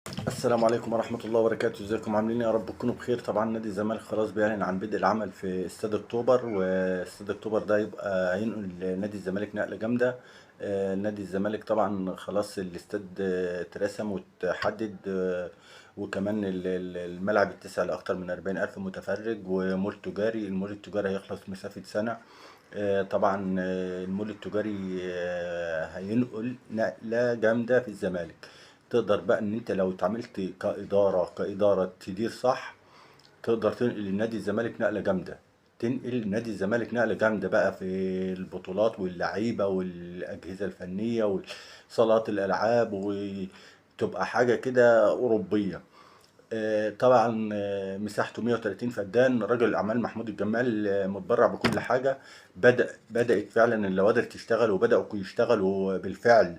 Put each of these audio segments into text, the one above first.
السلام عليكم ورحمة الله وبركاته، ازيكم عاملين إيه؟ يا رب تكونوا بخير. طبعا نادي الزمالك خلاص بيعلن عن بدء العمل في استاد اكتوبر، واستاد اكتوبر ده يبقى هينقل نادي الزمالك نقلة جامدة. نادي الزمالك طبعا خلاص الاستاد اترسم واتحدد، وكمان الملعب اتسع لأكتر من 40,000 متفرج، ومول تجاري. المول التجاري هيخلص مسافة سنة. طبعا المول التجاري هينقل نقلة جامدة في الزمالك. تقدر بقى ان انت لو اتعاملت كإدارة تدير صح، تقدر تنقل النادي الزمالك نقلة جامدة. تنقل نادي الزمالك نقلة جامدة بقى في البطولات واللعيبة والأجهزة الفنية وصالات الألعاب، وتبقى حاجة كده أوروبية. طبعا مساحته 130 فدان. رجل الأعمال محمود الجمال متبرع بكل حاجة. بدأت فعلا اللوادر تشتغل، وبدأوا يشتغلوا بالفعل.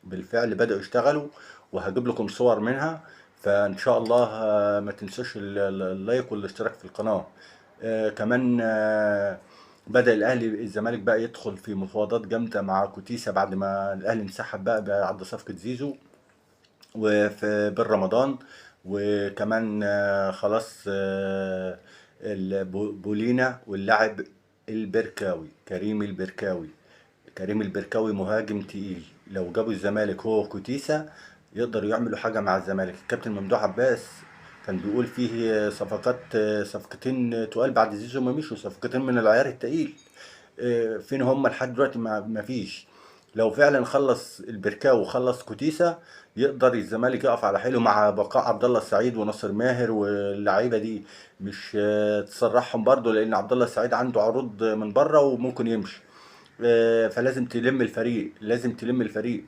بالفعل بدأوا يشتغلوا، وهجيب لكم صور منها. فإن شاء الله ما تنسوش اللايك والاشتراك في القناة. كمان بدأ الأهلي الزمالك بقى يدخل في مفاوضات جامدة مع كوتيسا بعد ما الأهلي انسحب بقى بعد صفقة زيزو وفي بن رمضان. وكمان خلاص بولينا واللاعب البركاوي كريم البركاوي. كريم البركاوي مهاجم تقيل، لو جابوا الزمالك هو وكوتيسا يقدروا يعملوا حاجة مع الزمالك. الكابتن ممدوح عباس كان بيقول فيه صفقات، صفقتين تقال بعد زيزو ما مشوا، صفقتين من العيار التقيل. فين هم لحد دلوقتي؟ ما فيش. لو فعلا خلص البركاو وخلص كوتيسا، يقدر الزمالك يقف على حيله مع بقاء عبد الله السعيد وناصر ماهر واللعيبه دي. مش تسرحهم برضو، لان عبد الله السعيد عنده عروض من بره وممكن يمشي. فلازم تلم الفريق، لازم تلم الفريق.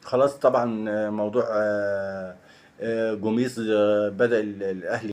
خلاص طبعا موضوع جوميز بدأ الأهلي